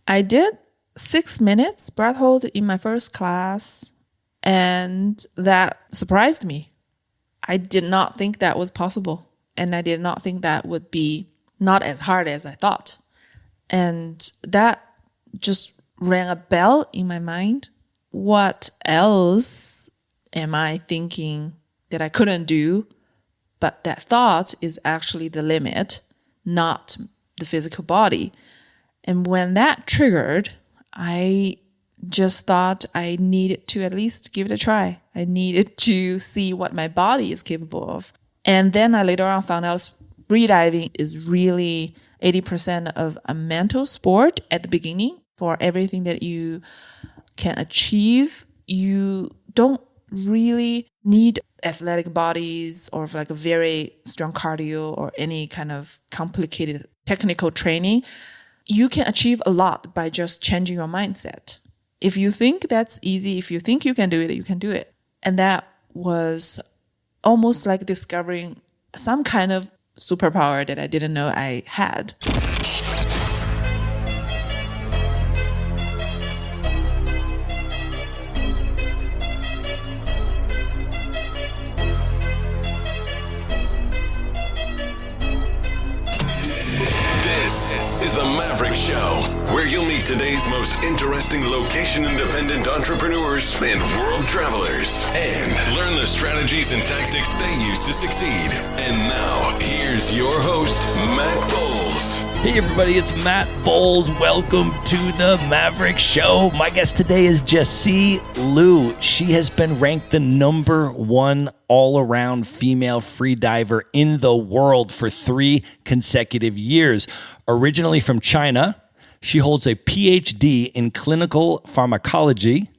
I did 6 minutes breath hold in my first class, and that surprised me. I did not think that was possible, and I did not think that would be not as hard as I thought. And that just rang a bell in my mind. What else am I thinking that I couldn't do? But that thought is actually the limit, not the physical body. And when that triggered, I just thought I needed to at least give it a try. I needed to see what my body is capable of. And then I later on found out freediving is really 80% of a mental sport at the beginning. For everything that you can achieve, you don't really need athletic bodies or like a very strong cardio or any kind of complicated technical training. You can achieve a lot by just changing your mindset. If you think that's easy, if you think you can do it, you can do it. And that was almost like discovering some kind of superpower that I didn't know I had. This is the Maverick Show, where you'll meet today's most interesting location-independent entrepreneurs and world travelers, and learn the strategies and tactics they use to succeed. And now, here's your host, Matt Bowles. Hey everybody, it's Matt Bowles. Welcome to the Maverick Show. My guest today is Jessie Liu. She has been ranked the #1 all-around female freediver in the world for 3 consecutive years. Originally from China, she holds a PhD in clinical pharmacology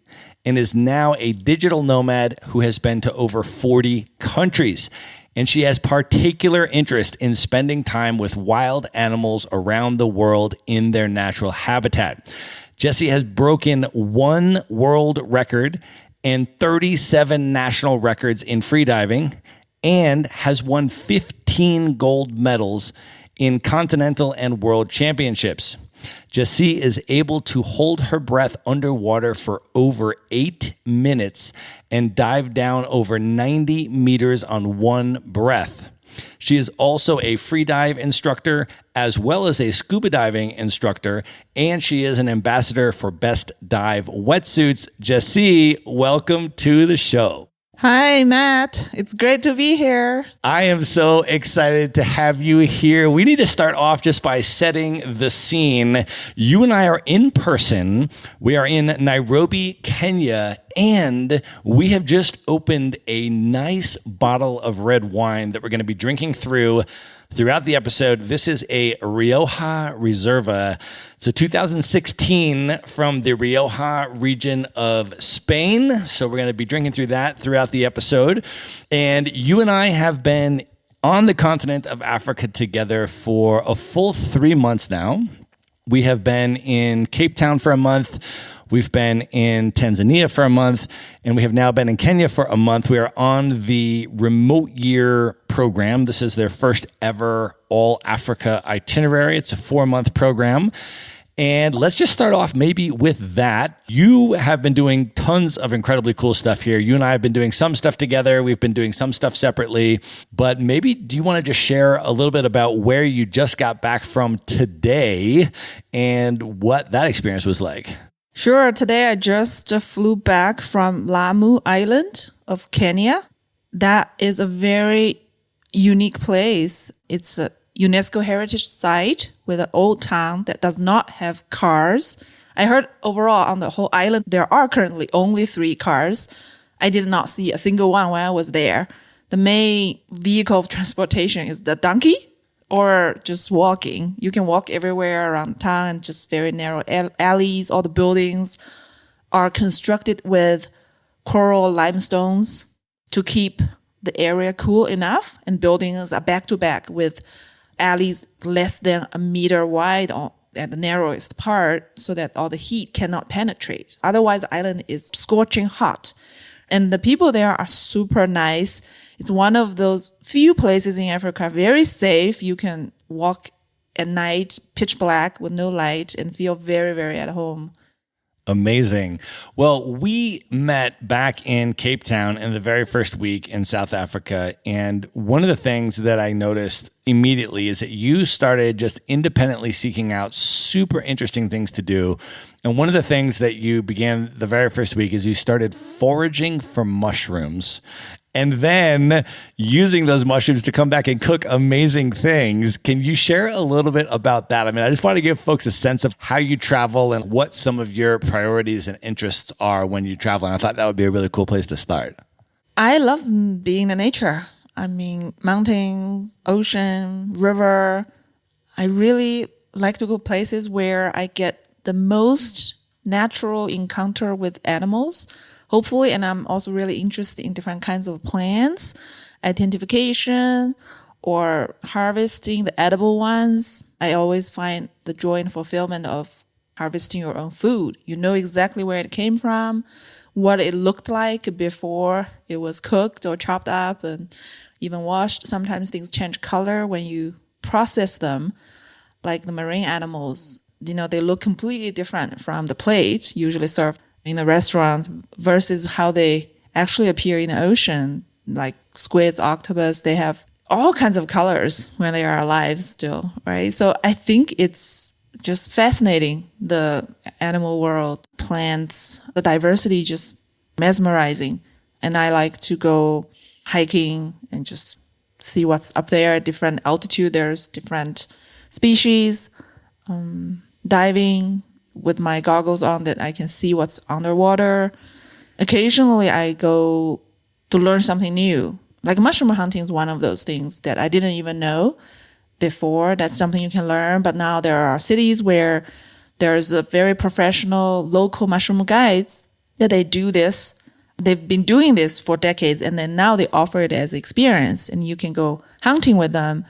and is now a digital nomad who has been to over 40 countries. And she has particular interest in spending time with wild animals around the world in their natural habitat. Jessie has broken 1 world record and 37 national records in freediving and has won 15 gold medals in continental and world championships. Jessie is able to hold her breath underwater for over 8 minutes and dive down over 90 meters on 1 breath. She is also a freedive instructor as well as a scuba diving instructor, and she is an ambassador for Best Dive Wetsuits. Jessie, welcome to the show. Hi, Matt. It's great to be here. I am so excited to have you here. We need to start off just by setting the scene. You and I are in person. We are in Nairobi, Kenya, and we have just opened a nice bottle of red wine that we're going to be drinking throughout the episode. This is a Rioja Reserva. It's a 2016 from the Rioja region of Spain. So we're going to be drinking through that throughout the episode. And you and I have been on the continent of Africa together for a full 3 months now. We have been in Cape Town for a month. We've been in Tanzania for a month, and we have now been in Kenya for a month. We are on the Remote Year program. This is their first ever All Africa itinerary. It's a 4-month program. And let's just start off maybe with that. You have been doing tons of incredibly cool stuff here. You and I have been doing some stuff together. We've been doing some stuff separately. But maybe do you want to just share a little bit about where you just got back from today and what that experience was like? Sure. Today I just flew back from Lamu Island of Kenya. That is a very unique place. It's a UNESCO heritage site with an old town that does not have cars. I heard overall on the whole island, there are currently only 3 cars. I did not see a single one when I was there. The main vehicle of transportation is the donkey or just walking. You can walk everywhere around town and just very narrow alleys. All the buildings are constructed with coral limestones to keep the area cool enough, and buildings are back to back with alleys less than a meter wide at the narrowest part so that all the heat cannot penetrate. Otherwise, the island is scorching hot. And the people there are super nice. It's one of those few places in Africa, very safe. You can walk at night, pitch black with no light, and feel very, very at home. Amazing. Well, we met back in Cape Town in the very first week in South Africa. And one of the things that I noticed immediately is that you started just independently seeking out super interesting things to do. And one of the things that you began the very first week is you started foraging for mushrooms and then using those mushrooms to come back and cook amazing things. Can you share a little bit about that? I mean, I just want to give folks a sense of how you travel and what some of your priorities and interests are when you travel. And I thought that would be a really cool place to start. I love being in nature. I mean, mountains, ocean, river. I really like to go places where I get the most natural encounter with animals, hopefully. And I'm also really interested in different kinds of plants, identification, or harvesting the edible ones. I always find the joy and fulfillment of harvesting your own food. You know exactly where it came from, what it looked like before it was cooked or chopped up and even washed. Sometimes things change color when you process them, like the marine animals. You know, they look completely different from the plate usually served in the restaurant versus how they actually appear in the ocean, like squids, octopus. They have all kinds of colors when they are alive still, right? So I think it's just fascinating, the animal world, plants, the diversity, just mesmerizing. And I like to go hiking and just see what's up there at different altitude. There's different species, diving with my goggles on that I can see what's underwater. Occasionally I go to learn something new. Like mushroom hunting is one of those things that I didn't even know before. That's something you can learn. But now there are cities where there's a very professional local mushroom guides that they do this. They've been doing this for decades, and then now they offer it as experience, and you can go hunting with them.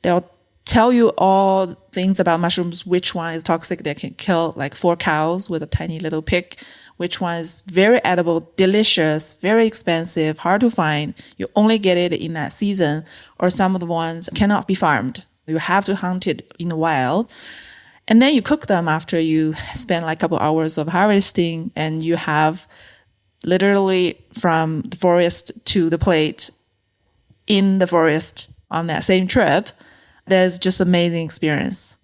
They'll tell you all things about mushrooms, which one is toxic that can kill like 4 cows with a tiny little pig, which one is very edible, delicious, very expensive, hard to find. You only get it in that season, or some of the ones cannot be farmed. You have to hunt it in the wild. And then you cook them after you spend like a couple hours of harvesting, and you have literally from the forest to the plate in the forest on that same trip. There's just amazing experience.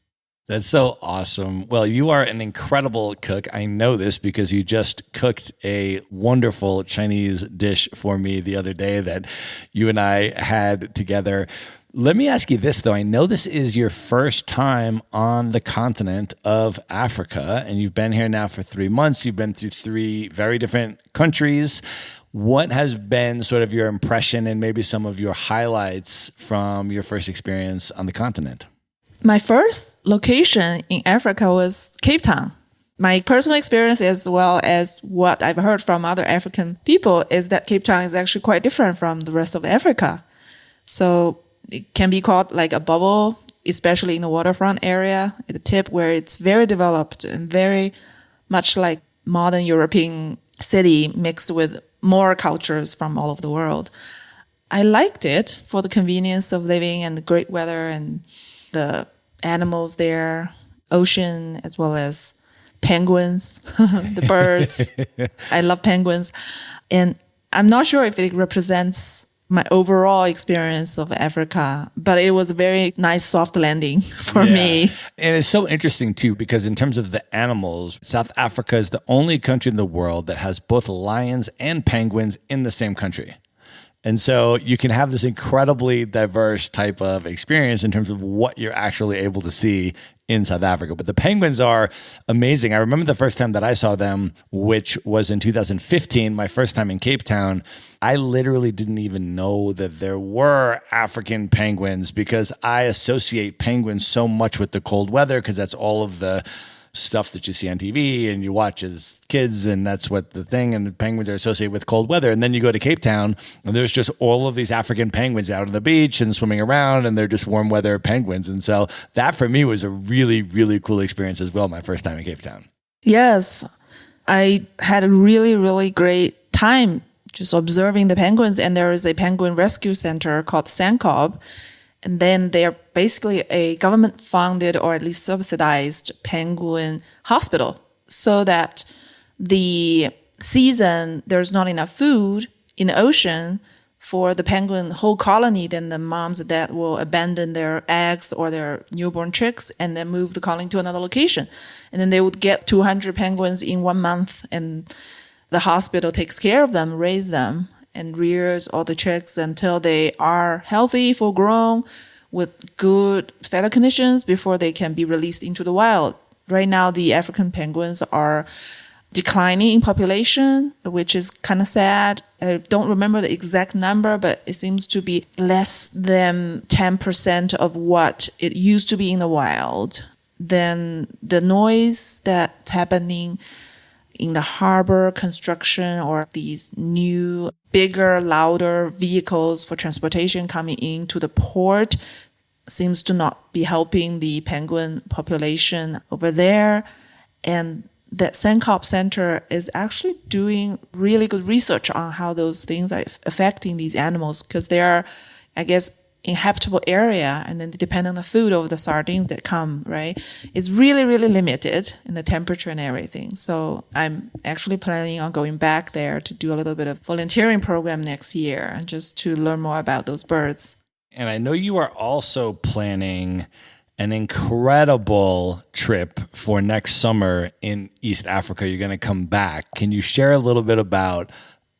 That's so awesome. Well, you are an incredible cook. I know this because you just cooked a wonderful Chinese dish for me the other day that you and I had together. Let me ask you this, though. I know this is your first time on the continent of Africa, and you've been here now for 3 months. You've been through 3 very different countries. What has been sort of your impression and maybe some of your highlights from your first experience on the continent? My first location in Africa was Cape Town. My personal experience, as well as what I've heard from other African people, is that Cape Town is actually quite different from the rest of Africa. So it can be called like a bubble, especially in the waterfront area at the tip, where it's very developed and very much like modern European city mixed with more cultures from all over the world. I liked it for the convenience of living and the great weather and the animals there, ocean, as well as penguins, the birds. I love penguins. And I'm not sure if it represents my overall experience of Africa, but it was a very nice soft landing for me. And it's so interesting too, because in terms of the animals, South Africa is the only country in the world that has both lions and penguins in the same country. And so you can have this incredibly diverse type of experience in terms of what you're actually able to see in South Africa. But the penguins are amazing. I remember the first time that I saw them, which was in 2015, my first time in Cape Town. I literally didn't even know that there were African penguins because I associate penguins so much with the cold weather because that's all of the stuff that you see on TV and you watch as kids, and that's what the thing, and the penguins are associated with cold weather. And then you go to Cape Town and there's just all of these African penguins out on the beach and swimming around, and they're just warm weather penguins. And so that for me was a really, really cool experience as well, my first time in Cape Town. Yes, I had a really, really great time just observing the penguins. And there is a penguin rescue center called Sankob. And then they're basically a government funded or at least subsidized penguin hospital, so that the season there's not enough food in the ocean for the penguin whole colony, then the moms and dad will abandon their eggs or their newborn chicks and then move the colony to another location. And then they would get 200 penguins in 1 month, and the hospital takes care of them, raise them, and rears all the chicks until they are healthy, full grown, with good feather conditions before they can be released into the wild. Right now, the African penguins are declining in population, which is kind of sad. I don't remember the exact number, but it seems to be less than 10% of what it used to be in the wild. Then the noise that's happening in the harbor construction or these new, bigger, louder vehicles for transportation coming into the port seems to not be helping the penguin population over there. And that Sandcop Center is actually doing really good research on how those things are affecting these animals, because they are, I guess, inhabitable area, and then they depend on the food of the sardines that come, right? It's really, really limited in the temperature and everything. So I'm actually planning on going back there to do a little bit of volunteering program next year, and just to learn more about those birds. And I know you are also planning an incredible trip for next summer in East Africa. You're going to come back. Can you share a little bit about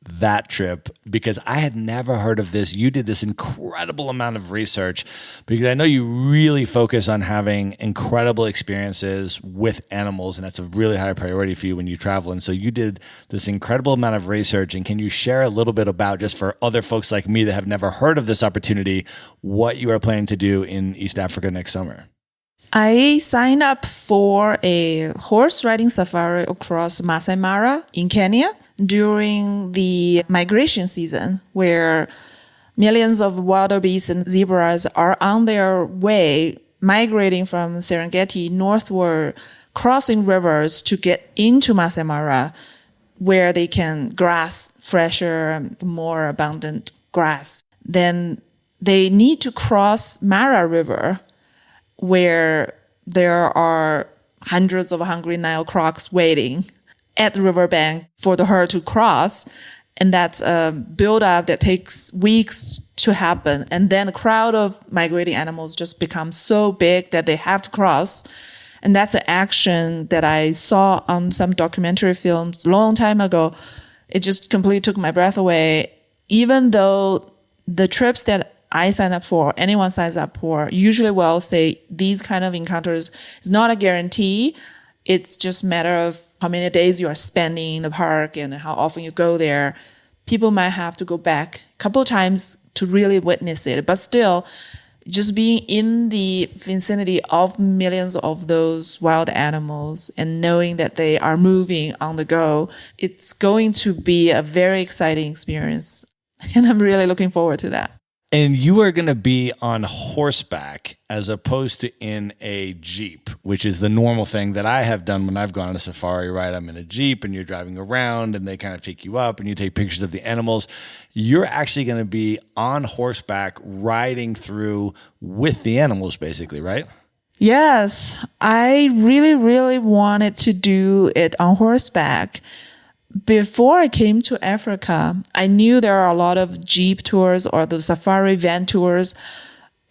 that trip? Because I had never heard of this. You did this incredible amount of research, because I know you really focus on having incredible experiences with animals, and that's a really high priority for you when you travel. And so you did this incredible amount of research. And can you share a little bit about, just for other folks like me that have never heard of this opportunity, what you are planning to do in East Africa next summer? I signed up for a horse riding safari across Masai Mara in Kenya during the migration season, where millions of wildebeest and zebras are on their way migrating from Serengeti northward, crossing rivers to get into Masai Mara, where they can grass fresher, more abundant grass. Then they need to cross Mara River, where there are hundreds of hungry Nile crocs waiting at the riverbank for the herd to cross. And that's a buildup that takes weeks to happen. And then a crowd of migrating animals just becomes so big that they have to cross. And that's an action that I saw on some documentary films a long time ago. It just completely took my breath away. Even though the trips that I sign up for, anyone signs up for, usually will say these kind of encounters is not a guarantee. It's just a matter of how many days you are spending in the park and how often you go there. People might have to go back a couple of times to really witness it. But still, just being in the vicinity of millions of those wild animals and knowing that they are moving on the go, it's going to be a very exciting experience. And I'm really looking forward to that. And you are going to be on horseback as opposed to in a Jeep, which is the normal thing that I have done when I've gone on a safari, right? I'm in a Jeep and you're driving around and they kind of take you up and you take pictures of the animals. You're actually going to be on horseback riding through with the animals, basically, right? Yes, I really, really wanted to do it on horseback. Before I came to Africa, I knew there are a lot of Jeep tours or the safari van tours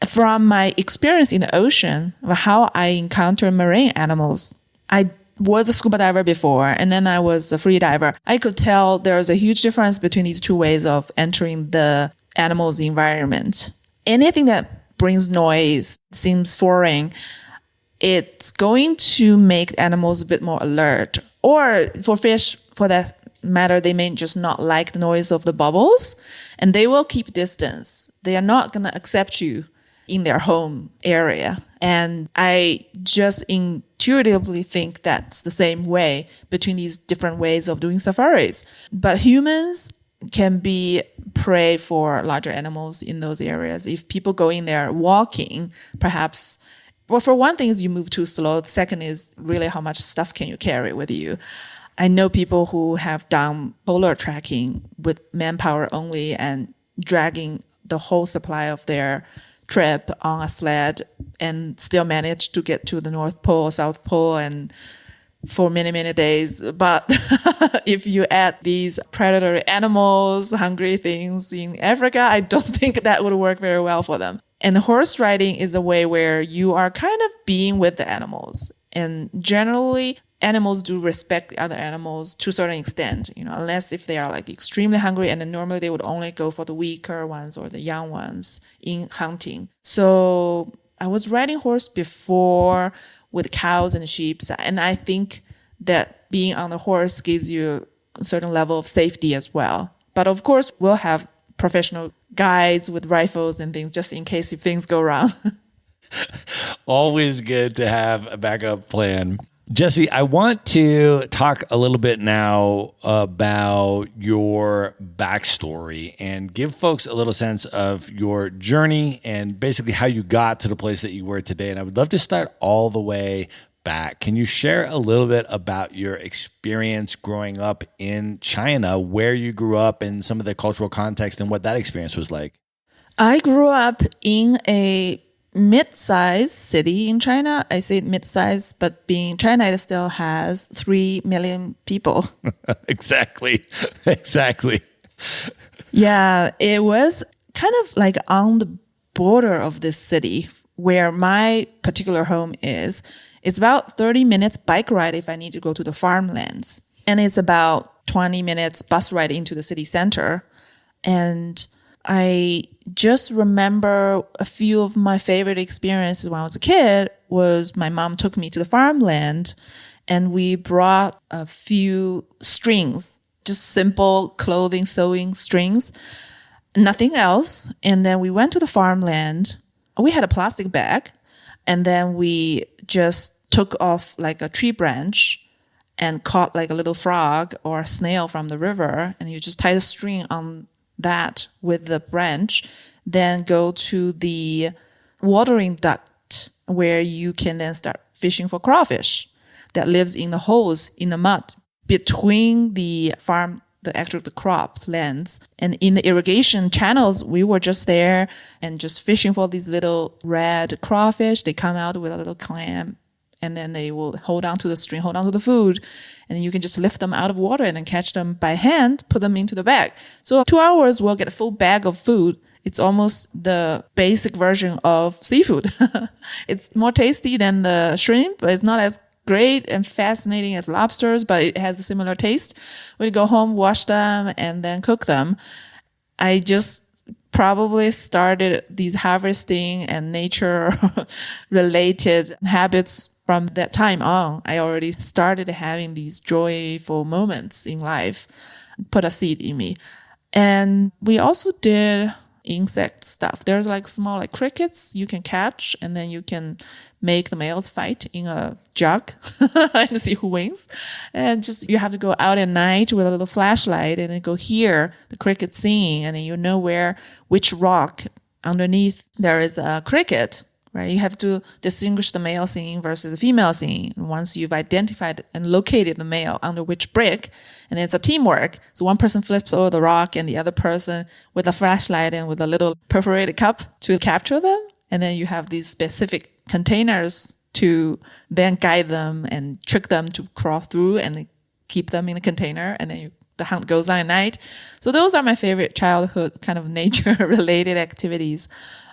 from my experience in the ocean of how I encounter marine animals. I was a scuba diver before, and then I was a free diver. I could tell there's a huge difference between these two ways of entering the animal's environment. Anything that brings noise seems foreign. It's going to make animals a bit more alert. Or for fish, for that matter, they may just not like the noise of the bubbles, and they will keep distance. They are not going to accept you in their home area. And I just intuitively think that's the same way between these different ways of doing safaris. But humans can be prey for larger animals in those areas. If people go in there walking, perhaps, well, for one thing is you move too slow. The second is really how much stuff can you carry with you. I know people who have done polar trekking with manpower only and dragging the whole supply of their trip on a sled and still managed to get to the North Pole, South Pole, and for many, many days. But if you add these predatory animals, hungry things in Africa, I don't think that would work very well for them. And horse riding is a way where you are kind of being with the animals. And generally, animals do respect the other animals to a certain extent, unless if they are like extremely hungry, and then normally they would only go for the weaker ones or the young ones in hunting. So I was riding horse before with cows and sheep, and I think that being on the horse gives you a certain level of safety as well. But of course, we'll have professional guides with rifles and things just in case if things go wrong. Always good to have a backup plan. Jesse, I want to talk a little bit now about your backstory and give folks a little sense of your journey and basically how you got to the place that you were today. And I would love to start all the way back. Can you share a little bit about your experience growing up in China, where you grew up and some of the cultural context and what that experience was like? I grew up in a mid-sized city in China. I say mid-sized, but being China, it still has 3 million people. Exactly. Yeah, it was kind of like on the border of this city where my particular home is. It's about 30 minutes bike ride if I need to go to the farmlands. And it's about 20 minutes bus ride into the city center. And I just remember a few of my favorite experiences when I was a kid was my mom took me to the farmland and we brought a few strings, just simple clothing sewing strings, nothing else. And then we went to the farmland. We had a plastic bag and then we just took off like a tree branch and caught like a little frog or a snail from the river. And you just tie the string on that with the branch, then go to the watering duct where you can then start fishing for crawfish that lives in the holes in the mud between the farm, the crop lands. And in the irrigation channels, we were just there and just fishing for these little red crawfish. They come out with a little clam and then they will hold on to the string, hold on to the food. And you can just lift them out of water and then catch them by hand, put them into the bag. So 2 hours, we'll get a full bag of food. It's almost the basic version of seafood. It's more tasty than the shrimp, but it's not as great and fascinating as lobsters, but it has a similar taste. We go home, wash them, and then cook them. I just probably started these harvesting and nature-related habits from that time on. I already started having these joyful moments in life, put a seed in me. And we also did insect stuff. There's like small like crickets you can catch, and then you can make the males fight in a jug and see who wins. And just you have to go out at night with a little flashlight and then go hear the crickets singing, and then you know which rock underneath there is a cricket. Right? You have to distinguish the male singing versus the female singing. And once you've identified and located the male under which brick, and it's a teamwork. So one person flips over the rock and the other person with a flashlight and with a little perforated cup to capture them. And then you have these specific containers to then guide them and trick them to crawl through and keep them in the container. And then the hunt goes on at night. So those are my favorite childhood kind of nature-related activities.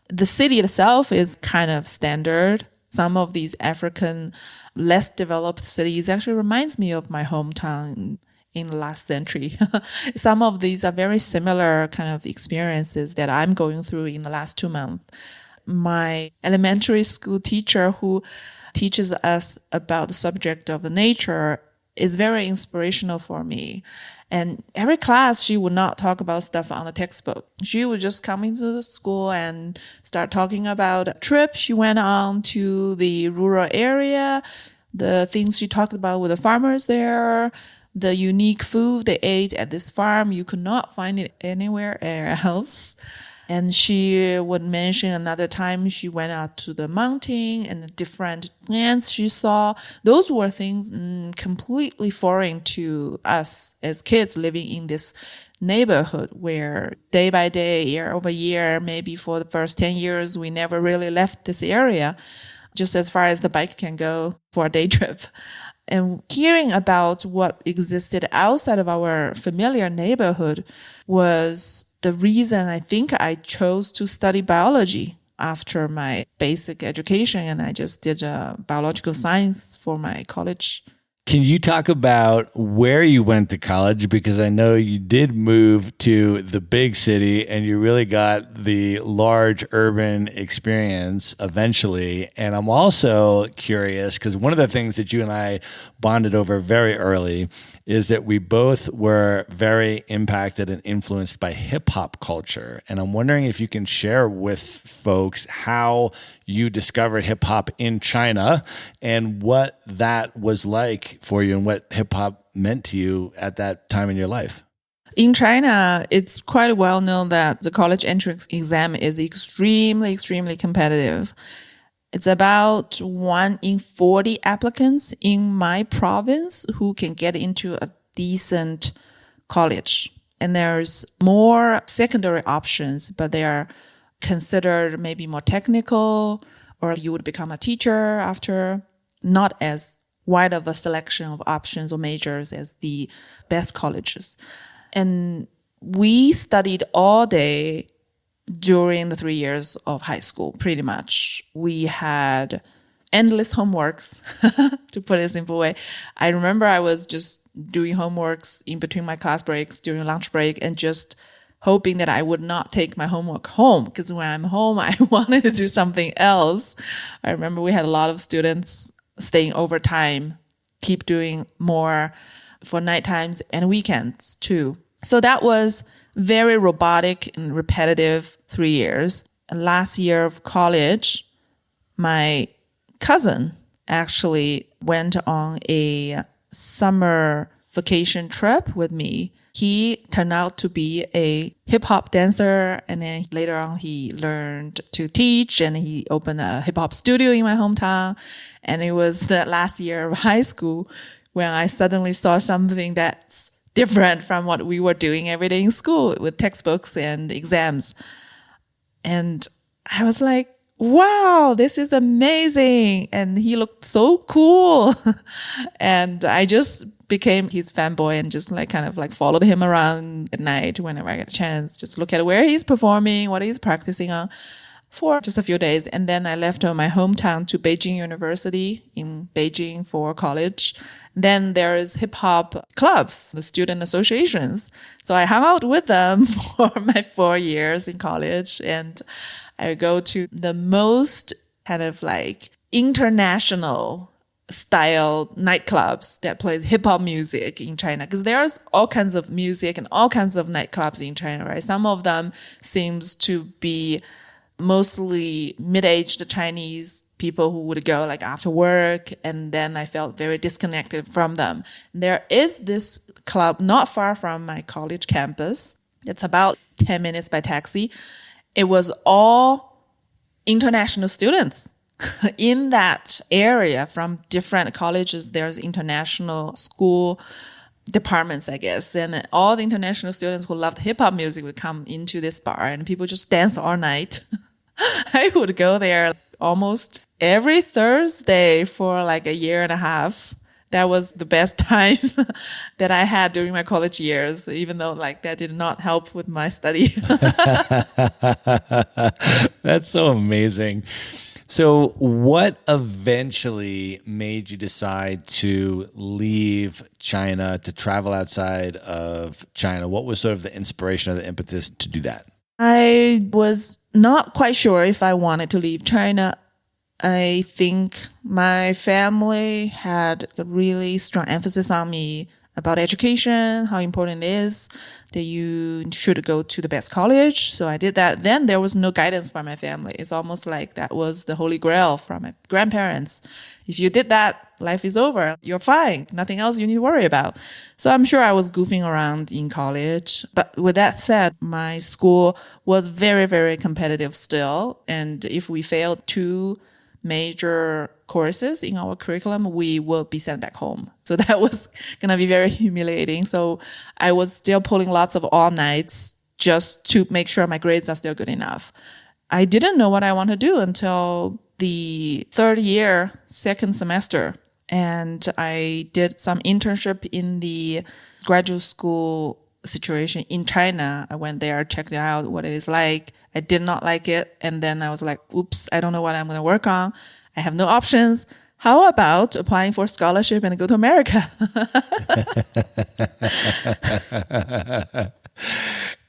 The city itself is kind of standard. Some of these African, less developed cities actually reminds me of my hometown in the last century. Some of these are very similar kind of experiences that I'm going through in the last 2 months. My elementary school teacher who teaches us about the subject of the nature is very inspirational for me. And every class, she would not talk about stuff on the textbook. She would just come into the school and start talking about a trip she went on to the rural area, the things she talked about with the farmers there, the unique food they ate at this farm. You could not find it anywhere else. And she would mention another time she went out to the mountain and the different plants she saw. Those were things completely foreign to us as kids living in this neighborhood where day by day, year over year, maybe for the first 10 years, we never really left this area, just as far as the bike can go for a day trip. And hearing about what existed outside of our familiar neighborhood was the reason I think I chose to study biology after my basic education. And I just did biological science for my college. Can you talk about where you went to college? Because I know you did move to the big city and you really got the large urban experience eventually. And I'm also curious because one of the things that you and I bonded over very early is that we both were very impacted and influenced by hip hop culture. And I'm wondering if you can share with folks how you discovered hip hop in China and what that was like for you and what hip hop meant to you at that time in your life. In China, it's quite well known that the college entrance exam is extremely, extremely competitive. It's about 1 in 40 applicants in my province who can get into a decent college. And there's more secondary options, but they are considered maybe more technical, or you would become a teacher after. Not as wide of a selection of options or majors as the best colleges. And we studied all day during the 3 years of high school, pretty much. We had endless homeworks, to put it a simple way. I remember I was just doing homeworks in between my class breaks, during lunch break, and just hoping that I would not take my homework home, because when I'm home, I wanted to do something else. I remember we had a lot of students staying overtime, keep doing more for night times and weekends too. So that was very robotic and repetitive 3 years. And last year of college, my cousin actually went on a summer vacation trip with me. He turned out to be a hip hop dancer. And then later on, he learned to teach and he opened a hip hop studio in my hometown. And it was the last year of high school when I suddenly saw something that's different from what we were doing every day in school with textbooks and exams. And I was like, wow, this is amazing. And he looked so cool. And I just became his fanboy and just like kind of like followed him around at night whenever I get a chance, just look at where he's performing, what he's practicing on for just a few days. And then I left my hometown to Beijing University in Beijing for college. Then there's hip hop clubs, the student associations. So I hung out with them for my 4 years in college. And I go to the most kind of like international style nightclubs that plays hip hop music in China. Because there's all kinds of music and all kinds of nightclubs in China, right? Some of them seems to be mostly mid-aged Chinese people who would go like after work, and then I felt very disconnected from them. There is this club not far from my college campus. It's about 10 minutes by taxi. It was all international students in that area from different colleges. There's international school departments, I guess, and all the international students who loved hip hop music would come into this bar and people just dance all night. I would go there almost every Thursday for like a year and a half. That was the best time that I had during my college years, even though like that did not help with my study. That's so amazing. So what eventually made you decide to leave China, to travel outside of China? What was sort of the inspiration or the impetus to do that? I was not quite sure if I wanted to leave China. I think my family had a really strong emphasis on me about education, how important it is that you should go to the best college. So I did that. Then there was no guidance from my family. It's almost like that was the holy grail from my grandparents. If you did that, life is over. You're fine. Nothing else you need to worry about. So I'm sure I was goofing around in college. But with that said, my school was very, very competitive still. And if we failed 2 major courses in our curriculum, we will be sent back home. So that was going to be very humiliating. So I was still pulling lots of all nights just to make sure my grades are still good enough. I didn't know what I want to do until the third year, second semester. And I did some internship in the graduate school situation in China. I went there, checked it out, what it is like. I did not like it. And then I was like, oops, I don't know what I'm going to work on. I have no options. How about applying for a scholarship and go to America?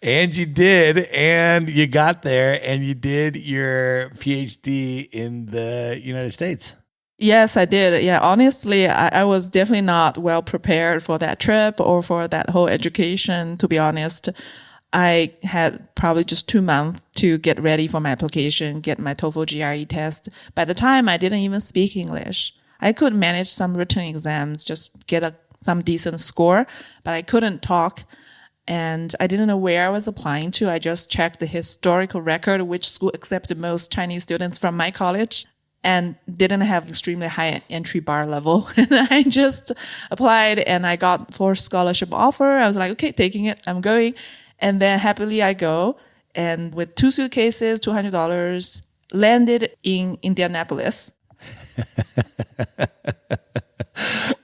And you did, and you got there, and you did your PhD in the United States. Yes, I did. Yeah, honestly, I was definitely not well prepared for that trip or for that whole education, to be honest. I had probably just 2 months to get ready for my application, get my TOEFL GRE test. By the time, I didn't even speak English. I could manage some written exams, just get some decent score, but I couldn't talk. And I didn't know where I was applying to. I just checked the historical record, which school accepted most Chinese students from my college, and didn't have extremely high entry bar level. And I just applied and I got for scholarship offer. I was like, okay, taking it, I'm going. And then happily I go. And with 2 suitcases, $200, landed in Indianapolis.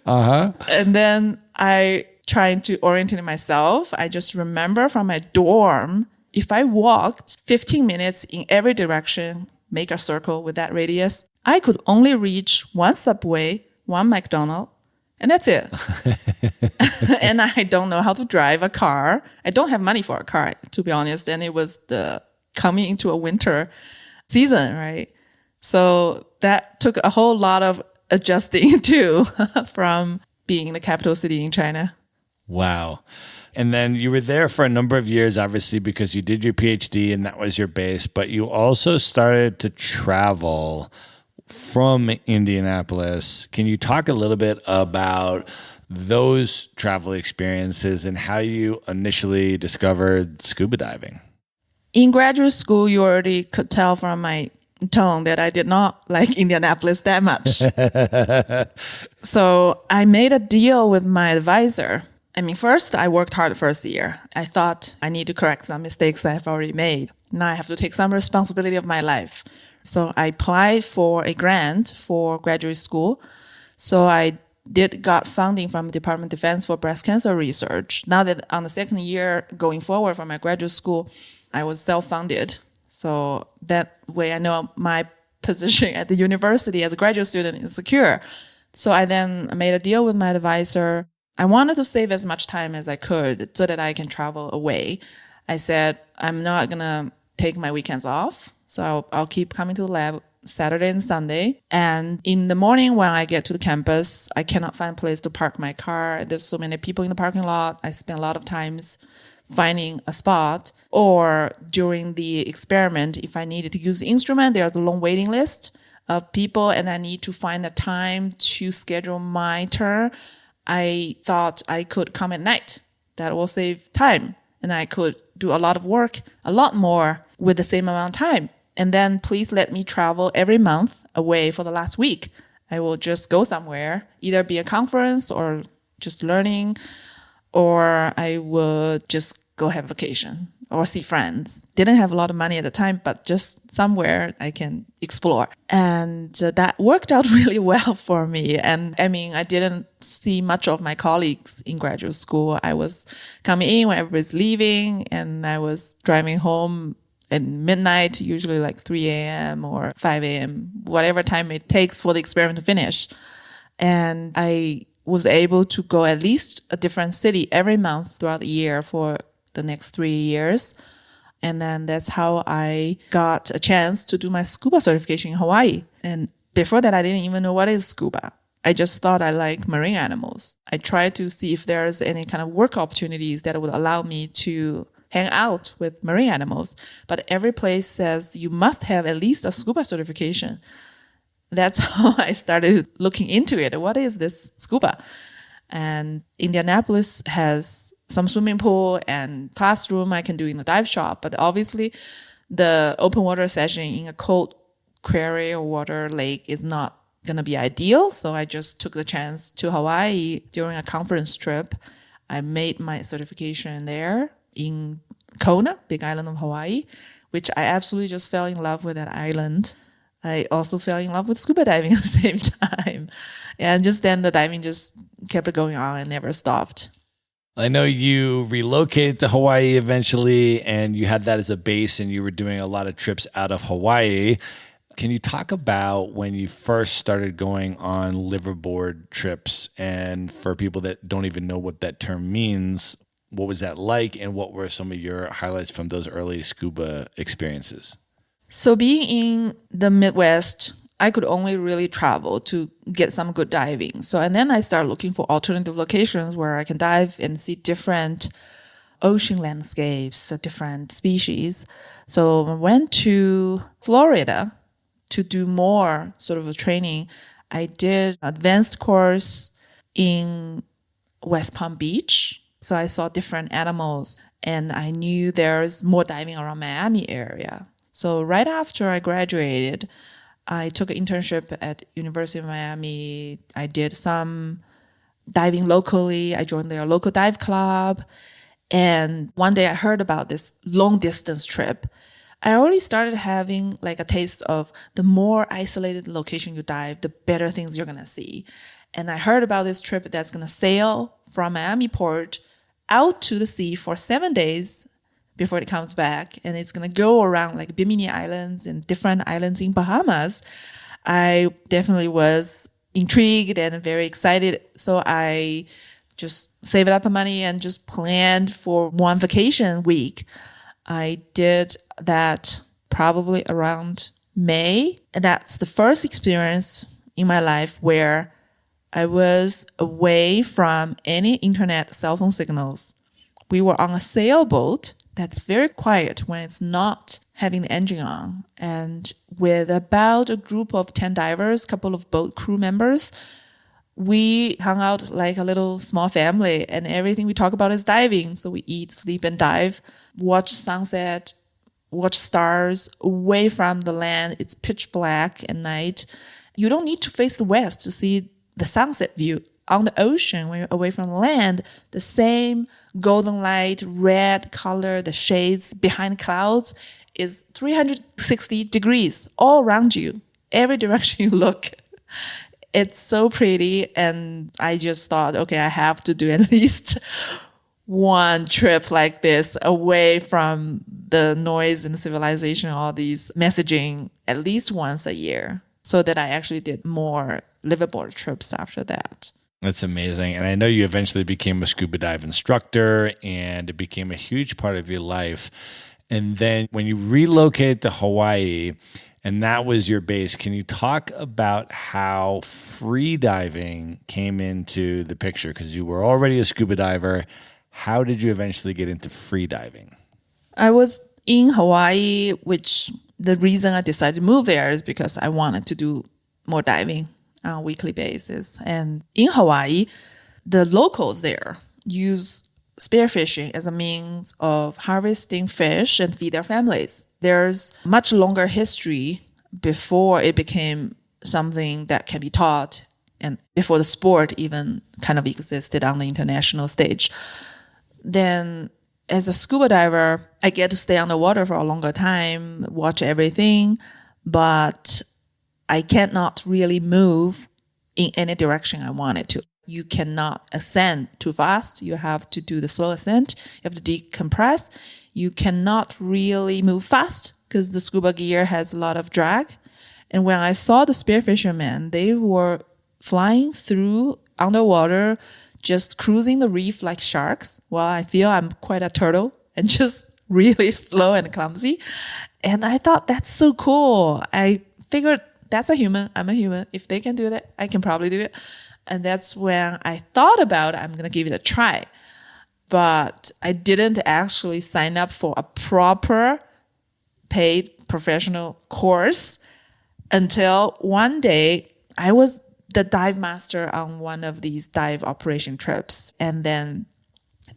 And then I trying to orientate myself. I just remember from my dorm, if I walked 15 minutes in every direction, make a circle with that radius, I could only reach 1 Subway, 1 McDonald's, and that's it. And I don't know how to drive a car. I don't have money for a car, to be honest. And it was coming into a winter season, right? So that took a whole lot of adjusting too from being in the capital city in China. Wow. And then you were there for a number of years, obviously, because you did your PhD and that was your base, but you also started to travel from Indianapolis. Can you talk a little bit about those travel experiences and how you initially discovered scuba diving? In graduate school, you already could tell from my tone that I did not like Indianapolis that much. So I made a deal with my advisor. I mean, first, I worked hard the first year. I thought I need to correct some mistakes I've already made. Now I have to take some responsibility of my life. So I applied for a grant for graduate school. So I got funding from the Department of Defense for breast cancer research. Now that on the second year going forward for my graduate school, I was self-funded. So that way I know my position at the university as a graduate student is secure. So I then made a deal with my advisor. I wanted to save as much time as I could so that I can travel away. I said, I'm not going to take my weekends off. So I'll keep coming to the lab Saturday and Sunday. And in the morning when I get to the campus, I cannot find a place to park my car. There's so many people in the parking lot. I spend a lot of times finding a spot. Or during the experiment, if I needed to use the instrument, there's a long waiting list of people and I need to find a time to schedule my turn. I thought I could come at night. That will save time. And I could do a lot of work, a lot more with the same amount of time. And then please let me travel every month away for the last week. I will just go somewhere, either be a conference or just learning, or I would just go have vacation or see friends. Didn't have a lot of money at the time, but just somewhere I can explore. And that worked out really well for me. And I mean, I didn't see much of my colleagues in graduate school. I was coming in when everybody's leaving and I was driving home at midnight, usually like 3 a.m. or 5 a.m., whatever time it takes for the experiment to finish. And I was able to go at least a different city every month throughout the year for the next 3 years. And then that's how I got a chance to do my scuba certification in Hawaii. And before that, I didn't even know what is scuba. I just thought I like marine animals. I tried to see if there's any kind of work opportunities that would allow me to hang out with marine animals. But every place says you must have at least a scuba certification. that's how I started looking into it. What is this scuba? And Indianapolis has some swimming pool and classroom I can do in the dive shop. But obviously, the open water session in a cold quarry or water lake is not going to be ideal. So I just took the chance to Hawaii during a conference trip. I made my certification there in Kona, Big Island of Hawaii, which I absolutely just fell in love with that island. I also fell in love with scuba diving at the same time. And just then the diving just kept going on and never stopped. I know you relocated to Hawaii eventually, and you had that as a base, and you were doing a lot of trips out of Hawaii. Can you talk about when you first started going on liveaboard trips? And for people that don't even know what that term means, what was that like, and what were some of your highlights from those early scuba experiences? So being in the Midwest, I could only really travel to get some good diving. And then I started looking for alternative locations where I can dive and see different ocean landscapes, different species. So I went to Florida to do more sort of a training. I did advanced course in West Palm Beach. So I saw different animals and I knew there's more diving around Miami area. So right after I graduated, I took an internship at University of Miami. I did some diving locally. I joined their local dive club. And one day I heard about this long distance trip. I already started having like a taste of the more isolated location you dive, the better things you're going to see. And I heard about this trip that's going to sail from Miami port out to the sea for 7 days before it comes back. And it's going to go around like Bimini Islands and different islands in Bahamas. I definitely was intrigued and very excited. So I just saved up money and just planned for one vacation week. I did that probably around May. And that's the first experience in my life where I was away from any internet cell phone signals. We were on a sailboat that's very quiet when it's not having the engine on. And with about a group of 10 divers, couple of boat crew members, we hung out like a little small family, and everything we talk about is diving. So we eat, sleep, and dive, watch sunset, watch stars away from the land. It's pitch black at night. You don't need to face the west to see the sunset view. On the ocean, when you're away from the land, the same golden light, red color, the shades behind clouds is 360 degrees all around you. Every direction you look. It's so pretty. And I just thought, okay, I have to do at least one trip like this away from the noise and civilization, all these messaging at least once a year. So that I actually did more liveaboard trips after that. That's amazing. And I know you eventually became a scuba dive instructor, and it became a huge part of your life. And then when you relocated to Hawaii, and that was your base, can you talk about how free diving came into the picture? Because you were already a scuba diver. How did you eventually get into free diving? I was in Hawaii, which the reason I decided to move there is because I wanted to do more diving on a weekly basis. And in Hawaii, the locals there use spearfishing as a means of harvesting fish and feed their families. There's much longer history before it became something that can be taught and before the sport even kind of existed on the international stage. Then as a scuba diver, I get to stay underwater for a longer time, watch everything, but I cannot really move in any direction I wanted to. You cannot ascend too fast. You have to do the slow ascent. You have to decompress. You cannot really move fast because the scuba gear has a lot of drag. And when I saw the spearfishermen, they were flying through underwater, just cruising the reef like sharks. Well, I feel I'm quite a turtle and just really slow and clumsy. And I thought, that's so cool. I figured, that's a human. I'm a human. If they can do that, I can probably do it. And that's when I thought about I'm going to give it a try. But I didn't actually sign up for a proper paid professional course. until one day I was the dive master on one of these dive operation trips. And then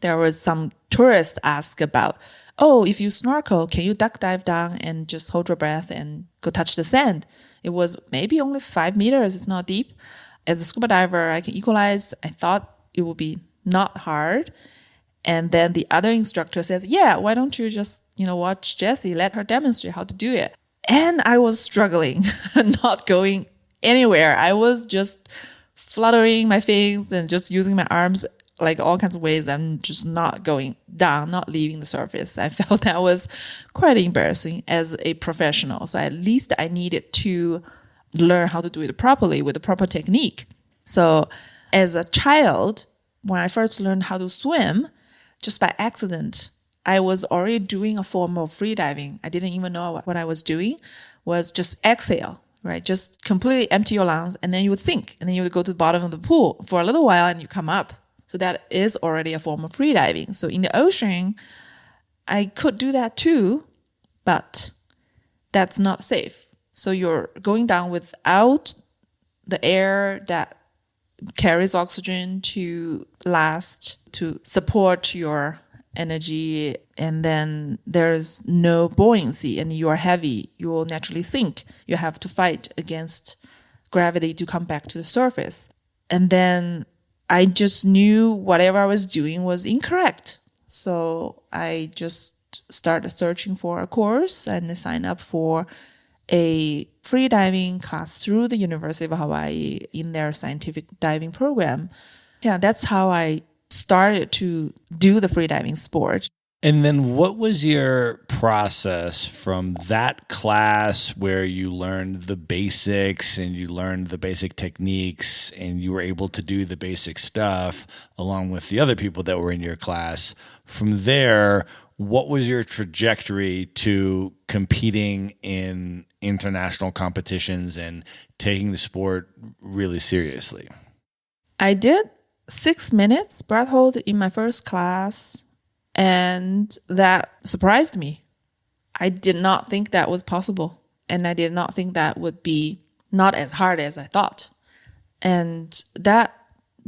there was some tourists ask about, oh, if you snorkel, can you duck dive down and just hold your breath and go touch the sand? It was maybe only 5 meters. It's not deep. As a scuba diver, I can equalize. I thought it would be not hard. And then the other instructor says, yeah, why don't you just, watch Jessie, let her demonstrate how to do it. And I was struggling, not going anywhere. I was just fluttering my fins and just using my arms like all kinds of ways. I'm just not going down, not leaving the surface. I felt that was quite embarrassing as a professional. So at least I needed to learn how to do it properly with the proper technique. So as a child, when I first learned how to swim, just by accident, I was already doing a form of freediving. I didn't even know what I was doing, was just exhale, right? Just completely empty your lungs, and then you would sink, and then you would go to the bottom of the pool for a little while, and you come up. So that is already a form of freediving. So in the ocean, I could do that too, but that's not safe. So you're going down without the air that carries oxygen to last, to support your energy, and then there's no buoyancy and you are heavy. You will naturally sink. You have to fight against gravity to come back to the surface. And then I just knew whatever I was doing was incorrect. So I just started searching for a course and I signed up for a free diving class through the University of Hawaii in their scientific diving program. Yeah, that's how I started to do the free diving sport. And then what was your process from that class where you learned the basics and you learned the basic techniques and you were able to do the basic stuff along with the other people that were in your class? From there, what was your trajectory to competing in international competitions and taking the sport really seriously? I did 6 minutes breath hold in my first class, and that surprised me. I did not think that was possible, and I did not think that would be not as hard as I thought. And that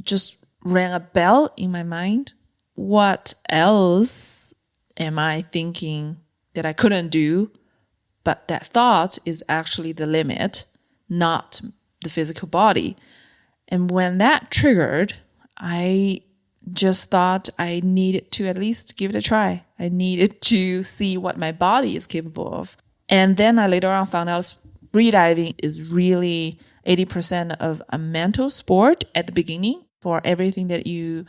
just rang a bell in my mind. What else am I thinking that I couldn't do? But that thought is actually the limit, not the physical body. And when that triggered, I just thought I needed to at least give it a try. I needed to see what my body is capable of. And then I later on found out freediving is really 80% of a mental sport at the beginning. For everything that you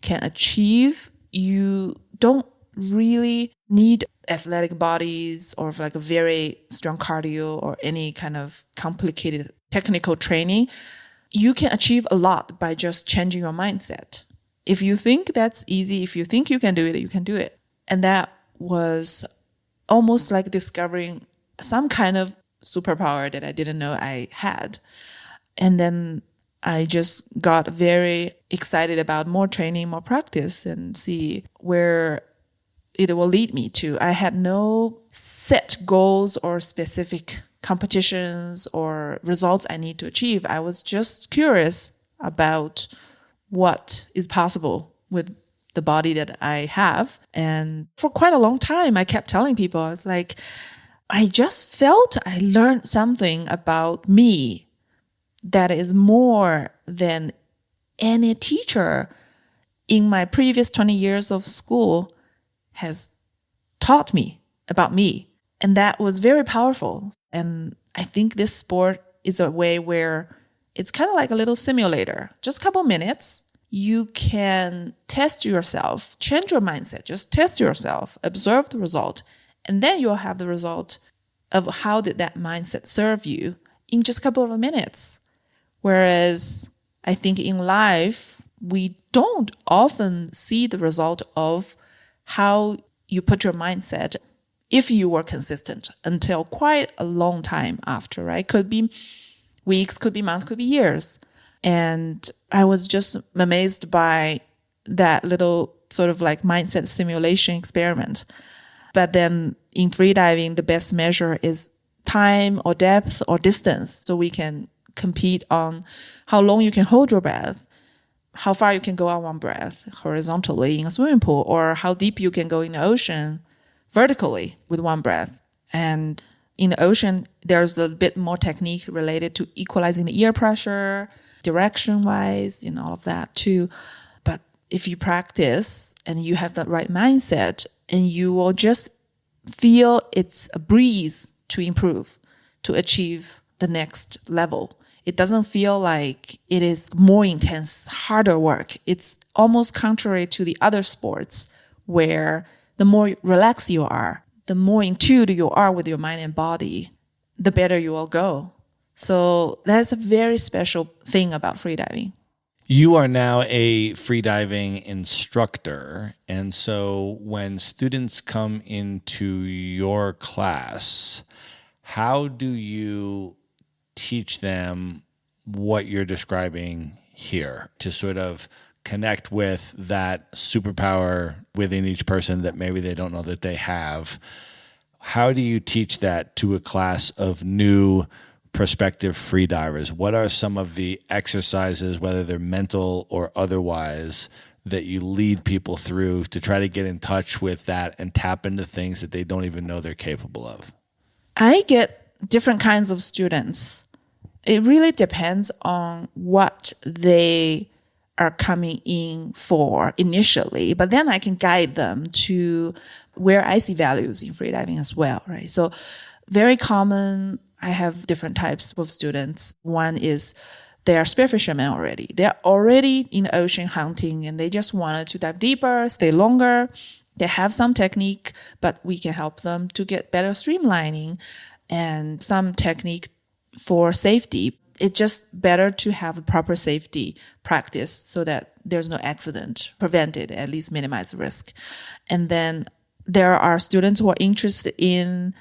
can achieve, you don't really need athletic bodies or like a very strong cardio or any kind of complicated technical training. You can achieve a lot by just changing your mindset. If you think that's easy, if you think you can do it, you can do it. And that was almost like discovering some kind of superpower that I didn't know I had. And then I just got very excited about more training, more practice, and see where it will lead me to. I had no set goals or specific competitions or results I need to achieve. I was just curious about what is possible with the body that I have. And for quite a long time, I kept telling people, I was like, I just felt I learned something about me that is more than any teacher in my previous 20 years of school has taught me about me. And that was very powerful. And I think this sport is a way where it's kind of like a little simulator. Just a couple minutes, you can test yourself, change your mindset, just test yourself, observe the result, and then you'll have the result of how did that mindset serve you in just a couple of minutes. Whereas I think in life, we don't often see the result of how you put your mindset if you were consistent until quite a long time after, right? Could be weeks, could be months, could be years. And I was just amazed by that little sort of like mindset simulation experiment. But then in freediving, the best measure is time or depth or distance. So we can compete on how long you can hold your breath, how far you can go on one breath horizontally in a swimming pool, or how deep you can go in the ocean vertically with one breath. And in the ocean, there's a bit more technique related to equalizing the air pressure, direction-wise, all of that too. But if you practice and you have the right mindset, and you will just feel it's a breeze to improve, to achieve the next level. It doesn't feel like it is more intense, harder work. It's almost contrary to the other sports where the more relaxed you are, the more in tune you are with your mind and body, the better you will go. So that's a very special thing about freediving. You are now a freediving instructor. And so when students come into your class, how do you teach them what you're describing here to sort of connect with that superpower within each person that maybe they don't know that they have? How do you teach that to a class of new prospective freedivers? What are some of the exercises, whether they're mental or otherwise, that you lead people through to try to get in touch with that and tap into things that they don't even know they're capable of? I get different kinds of students. It really depends on what they are coming in for initially, but then I can guide them to where I see values in freediving as well, right? So very common, I have different types of students. One is they are spearfishermen already. They're already in the ocean hunting and they just wanted to dive deeper, stay longer. They have some technique, but we can help them to get better streamlining and some technique for safety. It's just better to have a proper safety practice so that there's no accident prevented, at least minimize the risk. And then there are students who are interested in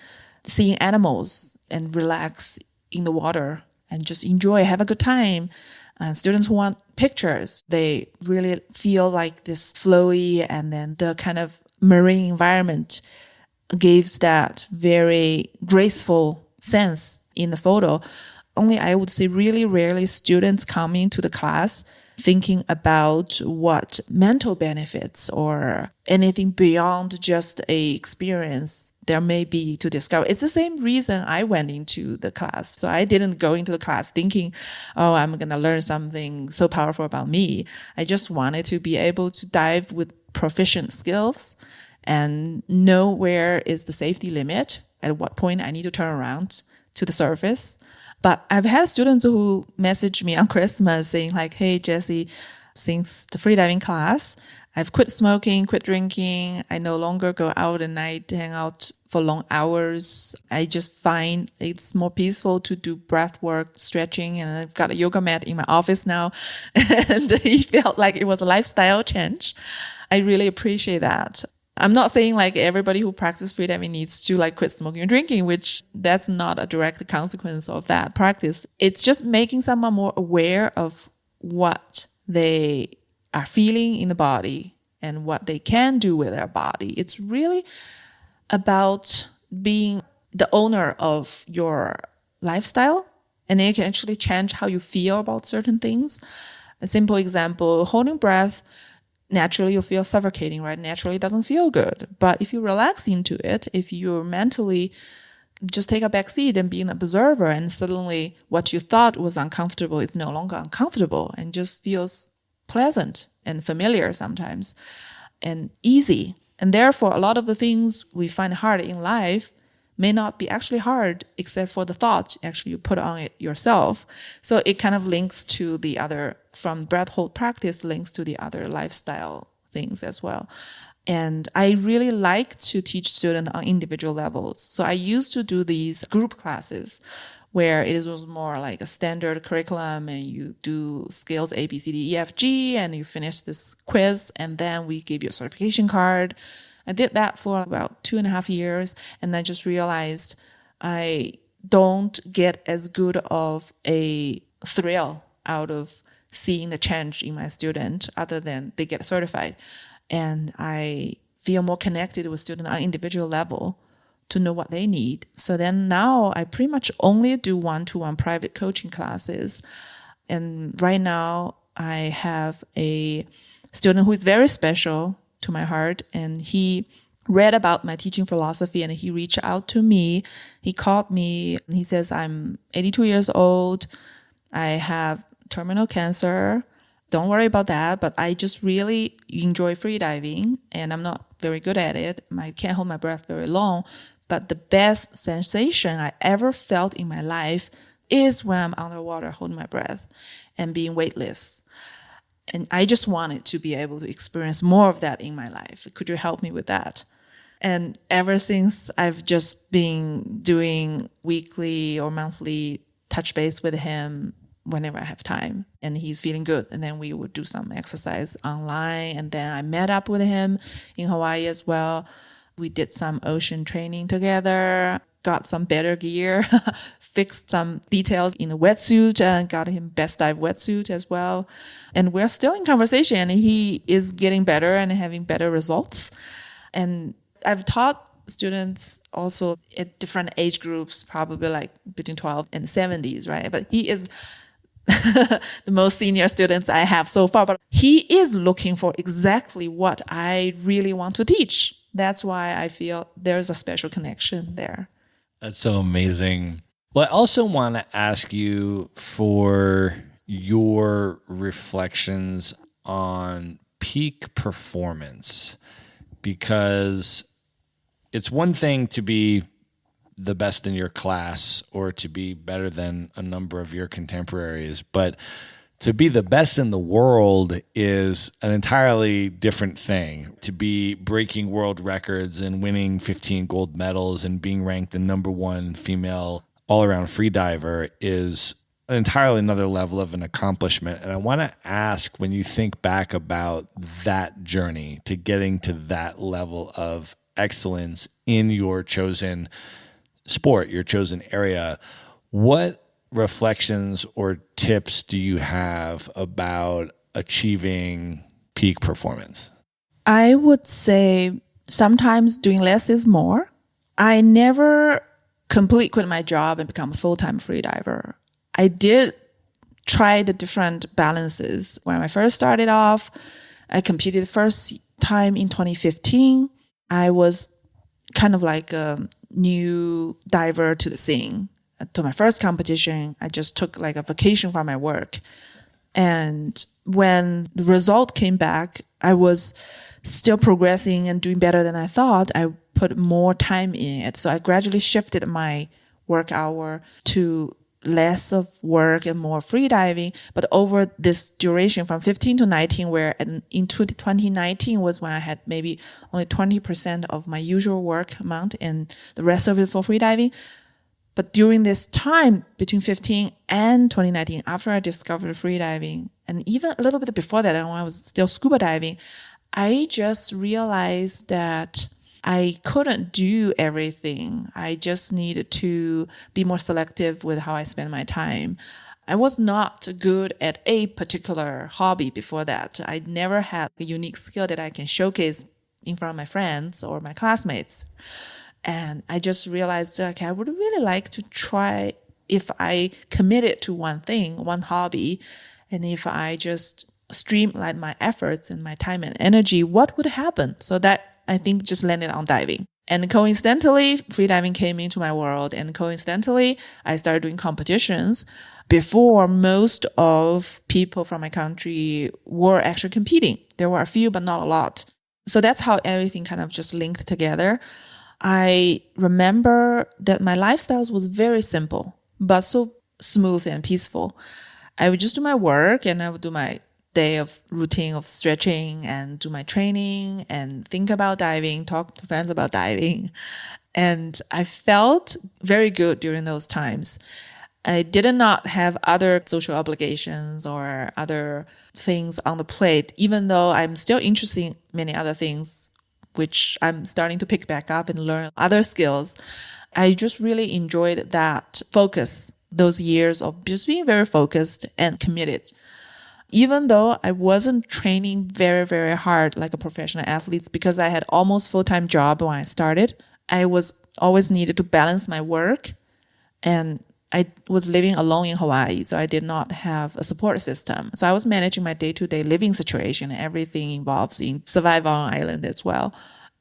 seeing animals and relax in the water and just enjoy, have a good time. And students who want pictures, they really feel like this flowy and then the kind of marine environment gives that very graceful sense in the photo. Only I would say really rarely students coming to the class thinking about what mental benefits or anything beyond just a experience there may be to discover. It's the same reason I went into the class. So I didn't go into the class thinking, oh, I'm going to learn something so powerful about me. I just wanted to be able to dive with proficient skills and know where is the safety limit, at what point I need to turn around to the surface. But I've had students who message me on Christmas saying like, hey, Jessie, since the freediving class, I've quit smoking, quit drinking. I no longer go out at night to hang out for long hours. I just find it's more peaceful to do breath work, stretching, and I've got a yoga mat in my office now. And he felt like it was a lifestyle change. I really appreciate that. I'm not saying like everybody who practices freediving needs to like quit smoking or drinking, which that's not a direct consequence of that practice. It's just making someone more aware of what they are feeling in the body and what they can do with their body. It's really about being the owner of your lifestyle, and then you can actually change how you feel about certain things. A simple example, holding breath, naturally you feel suffocating, right? Naturally it doesn't feel good. But if you relax into it, if you mentally just take a back seat and be an observer, and suddenly what you thought was uncomfortable is no longer uncomfortable and just feels pleasant and familiar sometimes and easy. And therefore, a lot of the things we find hard in life may not be actually hard except for the thought actually you put on it yourself. So it kind of links to the other, from breath hold practice, links to the other lifestyle things as well. And I really like to teach students on individual levels. So I used to do these group classes where it was more like a standard curriculum and you do skills A, B, C, D, E, F, G, and you finish this quiz, and then we give you a certification card. I did that for about 2.5 years, and I just realized I don't get as good of a thrill out of seeing the change in my student other than they get certified. And I feel more connected with students on an individual level to know what they need. So then now I pretty much only do one-to-one private coaching classes. And right now I have a student who is very special to my heart, and he read about my teaching philosophy and he reached out to me. He called me. He says, I'm 82 years old. I have terminal cancer. Don't worry about that, but I just really enjoy free diving and I'm not very good at it. I can't hold my breath very long, but the best sensation I ever felt in my life is when I'm underwater holding my breath and being weightless. And I just wanted to be able to experience more of that in my life. Could you help me with that? And ever since, I've just been doing weekly or monthly touch base with him whenever I have time. And he's feeling good. And then we would do some exercise online. And then I met up with him in Hawaii as well. We did some ocean training together, got some better gear, fixed some details in the wetsuit, and got him best dive wetsuit as well. And we're still in conversation, and he is getting better and having better results. And I've taught students also at different age groups, probably like between 12 and 70s, right? But he is the most senior students I have so far, but he is looking for exactly what I really want to teach. That's why I feel there's a special connection there. That's so amazing. Well, I also want to ask you for your reflections on peak performance, because it's one thing to be the best in your class or to be better than a number of your contemporaries, but to be the best in the world is an entirely different thing. To be breaking world records and winning 15 gold medals and being ranked the number one female all-around freediver is an entirely another level of an accomplishment. And I want to ask, when you think back about that journey to getting to that level of excellence in your chosen sport, your chosen area, what reflections or tips do you have about achieving peak performance? I would say sometimes doing less is more. I never completely quit my job and become a full-time freediver. I did try the different balances. When I first started off, I competed the first time in 2015. I was kind of like a new diver to the scene. To my first competition, I just took like a vacation from my work. And when the result came back, I was still progressing and doing better than I thought. I put more time in it. So I gradually shifted my work hour to less of work and more free diving. But over this duration from 15 to 19, where in 2019 was when I had maybe only 20% of my usual work amount and the rest of it for free diving. But during this time between 15 and 2019, after I discovered free diving, and even a little bit before that, when I was still scuba diving, I just realized that I couldn't do everything. I just needed to be more selective with how I spend my time. I was not good at a particular hobby before that. I never had a unique skill that I can showcase in front of my friends or my classmates. And I just realized, okay, I would really like to try, if I committed to one thing, one hobby, and if I just streamline my efforts and my time and energy, what would happen? So that, I think, just landed on diving. And coincidentally, freediving came into my world. And coincidentally, I started doing competitions before most of people from my country were actually competing. There were a few, but not a lot. So that's how everything kind of just linked together. I remember that my lifestyle was very simple, but so smooth and peaceful. I would just do my work and I would do my day of routine of stretching and do my training and think about diving, talk to friends about diving. And I felt very good during those times. I did not have other social obligations or other things on the plate, even though I'm still interested in many other things, which I'm starting to pick back up and learn other skills. I just really enjoyed that focus, those years of just being very focused and committed. Even though I wasn't training very, very hard like a professional athlete, because I had almost full-time job when I started, I was always needed to balance my work. And I was living alone in Hawaii, so I did not have a support system. So I was managing my day-to-day living situation. Everything involves in survival on island as well.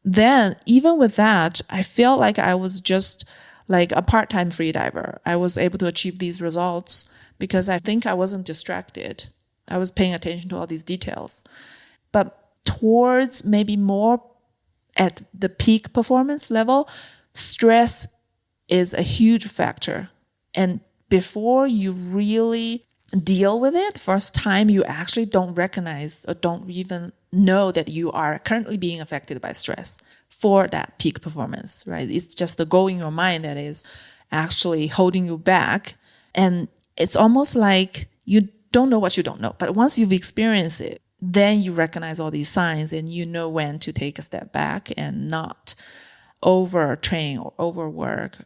Then, even with that, I felt like I was just like a part-time freediver. I was able to achieve these results because I think I wasn't distracted. I was paying attention to all these details. But towards maybe more at the peak performance level, stress is a huge factor. And before you really deal with it, first time you actually don't recognize or don't even know that you are currently being affected by stress for that peak performance, right? It's just the goal in your mind that is actually holding you back. And it's almost like you don't know what you don't know. But once you've experienced it, then you recognize all these signs and you know when to take a step back and not overtrain or overwork.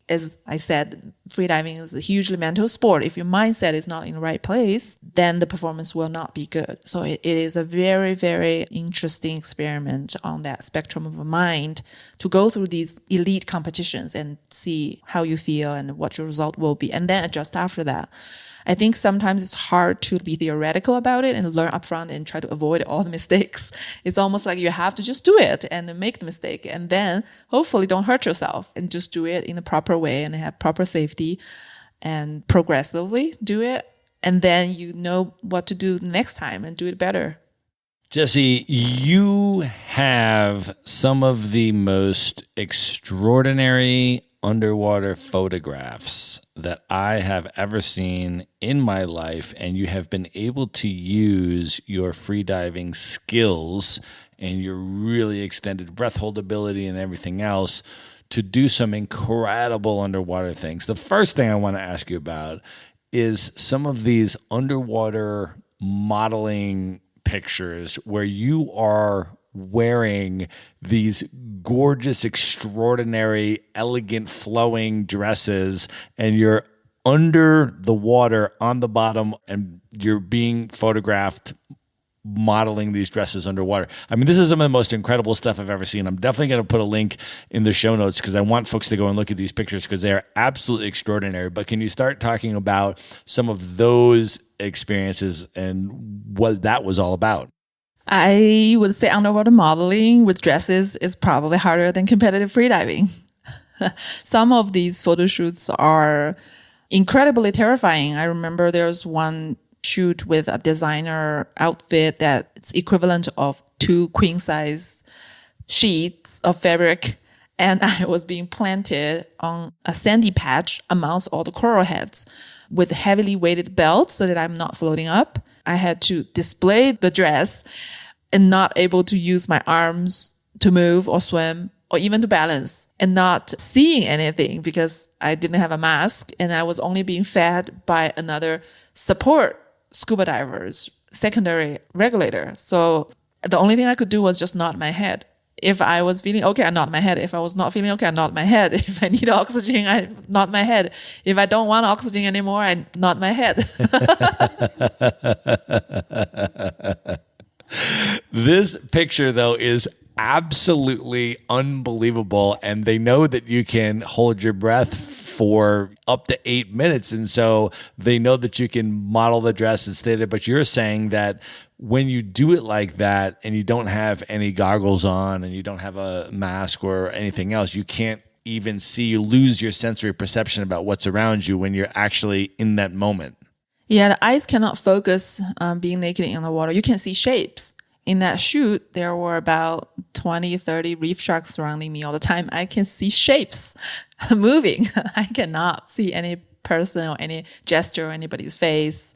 As I said, freediving is a hugely mental sport. If your mindset is not in the right place, then the performance will not be good. So it is a very, very interesting experiment on that spectrum of a mind to go through these elite competitions and see how you feel and what your result will be, and then adjust after that. I think sometimes it's hard to be theoretical about it and learn upfront and try to avoid all the mistakes. It's almost like you have to just do it and then make the mistake and then hopefully don't hurt yourself and just do it in the proper way and have proper safety and progressively do it. And then you know what to do next time and do it better. Jesse, you have some of the most extraordinary underwater photographs that I have ever seen in my life, and you have been able to use your freediving skills and your really extended breath hold ability and everything else to do some incredible underwater things. The first thing I want to ask you about is some of these underwater modeling pictures where you are wearing these gorgeous, extraordinary, elegant, flowing dresses, and you're under the water on the bottom and you're being photographed modeling these dresses underwater. I mean, this is some of the most incredible stuff I've ever seen. I'm definitely going to put a link in the show notes because I want folks to go and look at these pictures because they are absolutely extraordinary. But can you start talking about some of those experiences and what that was all about? I would say underwater modeling with dresses is probably harder than competitive freediving. Some of these photo shoots are incredibly terrifying. I remember there was one shoot with a designer outfit that's equivalent of 2 queen-size sheets of fabric, and I was being planted on a sandy patch amongst all the coral heads with heavily weighted belts so that I'm not floating up. I had to display the dress and not able to use my arms to move or swim or even to balance and not seeing anything because I didn't have a mask and I was only being fed by another support scuba divers, secondary regulator. So the only thing I could do was just nod my head. If I was feeling okay, I nod my head. If I was not feeling okay, I nod my head. If I need oxygen, I nod my head. If I don't want oxygen anymore, I nod my head. This picture, though, is absolutely unbelievable. And they know that you can hold your breath for up to 8 minutes. And so they know that you can model the dress and stay there. But you're saying that when you do it like that and you don't have any goggles on and you don't have a mask or anything else, you can't even see, you lose your sensory perception about what's around you when you're actually in that moment. Yeah, the eyes cannot focus being naked in the water. You can see shapes. In that shoot, there were about 20, 30 reef sharks surrounding me all the time. I can see shapes moving. I cannot see any person or any gesture or anybody's face.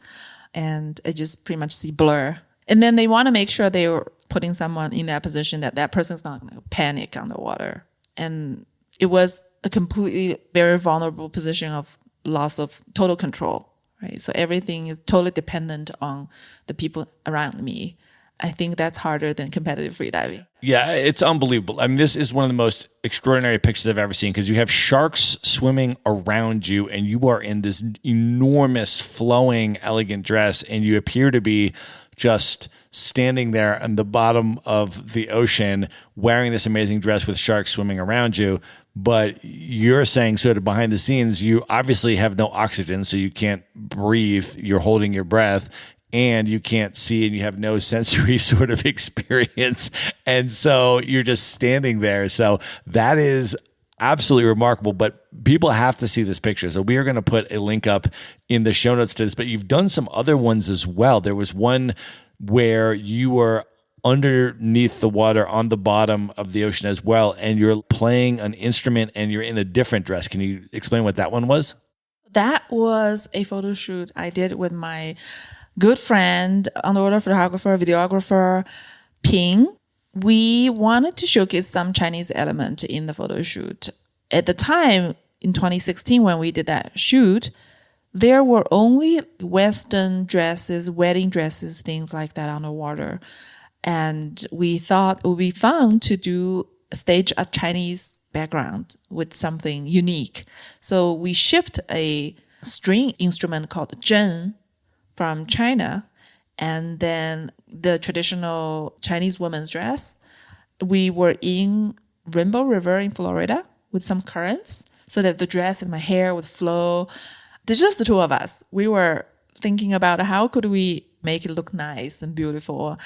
And I just pretty much see blur. And then they want to make sure they were putting someone in that position that that person's not going to panic underwater. And it was a completely very vulnerable position of loss of total control, right? So everything is totally dependent on the people around me. I think that's harder than competitive freediving. Yeah, it's unbelievable. I mean, this is one of the most extraordinary pictures I've ever seen because you have sharks swimming around you and you are in this enormous, flowing, elegant dress and you appear to be just standing there on the bottom of the ocean wearing this amazing dress with sharks swimming around you. but you're saying sort of behind the scenes, you obviously have no oxygen, so you can't breathe. You're holding your breath. And you can't see and you have no sensory sort of experience. And so you're just standing there. So that is absolutely remarkable. But people have to see this picture. So we are going to put a link up in the show notes to this. But you've done some other ones as well. There was one where you were underneath the water on the bottom of the ocean as well. And you're playing an instrument and you're in a different dress. Can you explain what that one was? That was a photo shoot I did with my good friend, underwater photographer, videographer, Ping. We wanted to showcase some Chinese element in the photo shoot. At the time, in 2016, when we did that shoot, there were only Western dresses, wedding dresses, things like that underwater. And we thought it would be fun to stage a Chinese background with something unique. So we shipped a string instrument called zhen from China, and then the traditional Chinese woman's dress. We were in Rainbow River in Florida with some currents so that the dress and my hair would flow. There's just the two of us. We were thinking about how could we make it look nice and beautiful.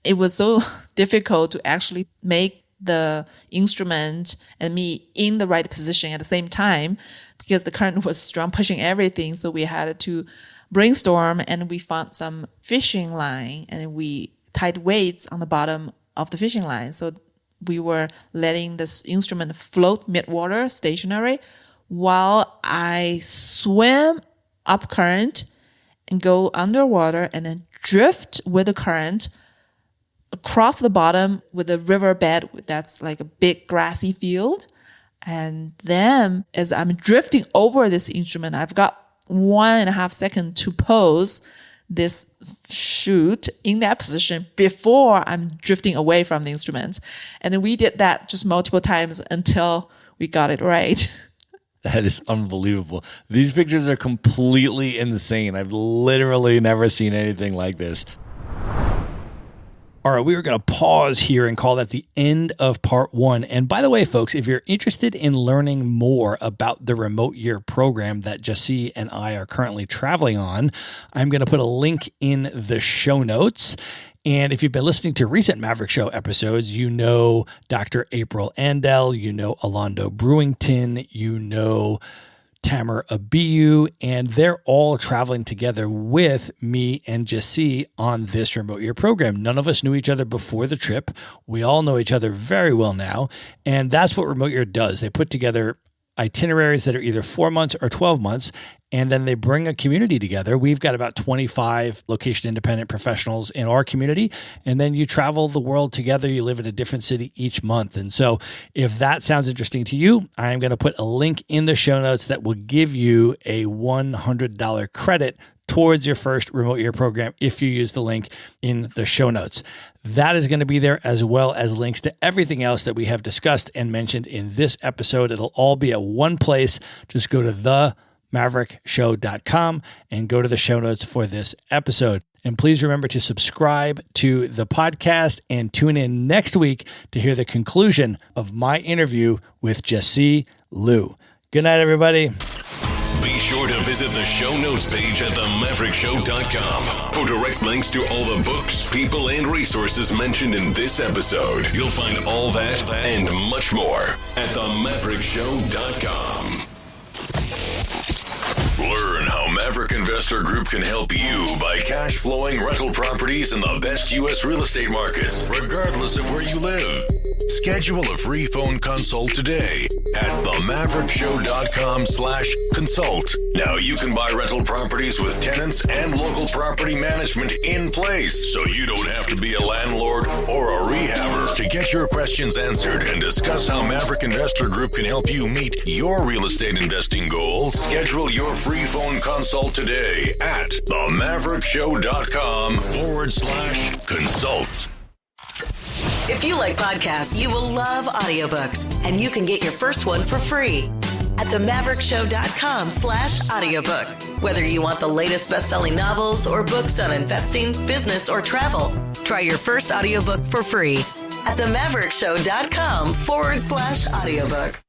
It was so difficult to actually make the instrument and me in the right position at the same time because the current was strong, pushing everything. So we had to brainstorm, and we found some fishing line and we tied weights on the bottom of the fishing line. So we were letting this instrument float mid-water, stationary, while I swim up current and go underwater and then drift with the current across the bottom with a riverbed that's like a big grassy field. And then as I'm drifting over this instrument, I've got 1.5 seconds to pose this shoot in that position before I'm drifting away from the instrument. And then we did that just multiple times until we got it right. That is unbelievable. These pictures are completely insane. I've literally never seen anything like this. All right, we are going to pause here and call that the end of part 1. And by the way, folks, if you're interested in learning more about the remote year program that Jessie and I are currently traveling on, I'm going to put a link in the show notes. And if you've been listening to recent Maverick Show episodes, you know Dr. April Andel, you know Alondo Brewington, you know Tamer Abiyu, and they're all traveling together with me and Jessie on this remote year program. None of us knew each other before the trip. We all know each other very well now, and that's what remote year does. They put together itineraries that are either 4 months or 12 months, and then they bring a community together. We've got about 25 location-independent professionals in our community, and then you travel the world together. You live in a different city each month. And so if that sounds interesting to you, I'm going to put a link in the show notes that will give you a $100 credit towards your first remote year program if you use the link in the show notes. That is going to be there, as well as links to everything else that we have discussed and mentioned in this episode. It'll all be at one place. Just go to themaverickshow.com and go to the show notes for this episode. And please remember to subscribe to the podcast and tune in next week to hear the conclusion of my interview with Jessie Liu. Good night, everybody. Be sure to visit the show notes page at themaverickshow.com for direct links to all the books, people, and resources mentioned in this episode. You'll find all that and much more at themaverickshow.com. Learn how Maverick Investor Group can help you buy cash flowing rental properties in the best U.S. real estate markets, regardless of where you live. Schedule a free phone consult today at themaverickshow.com/consult. Now you can buy rental properties with tenants and local property management in place, so you don't have to be a landlord or a rehabber. To get your questions answered and discuss how Maverick Investor Group can help you meet your real estate investing goals, schedule your free phone consult today at themaverickshow.com/consult. If you like podcasts, you will love audiobooks, and you can get your first one for free at themaverickshow.com/audiobook. Whether you want the latest best-selling novels or books on investing, business, or travel, try your first audiobook for free at themaverickshow.com/audiobook.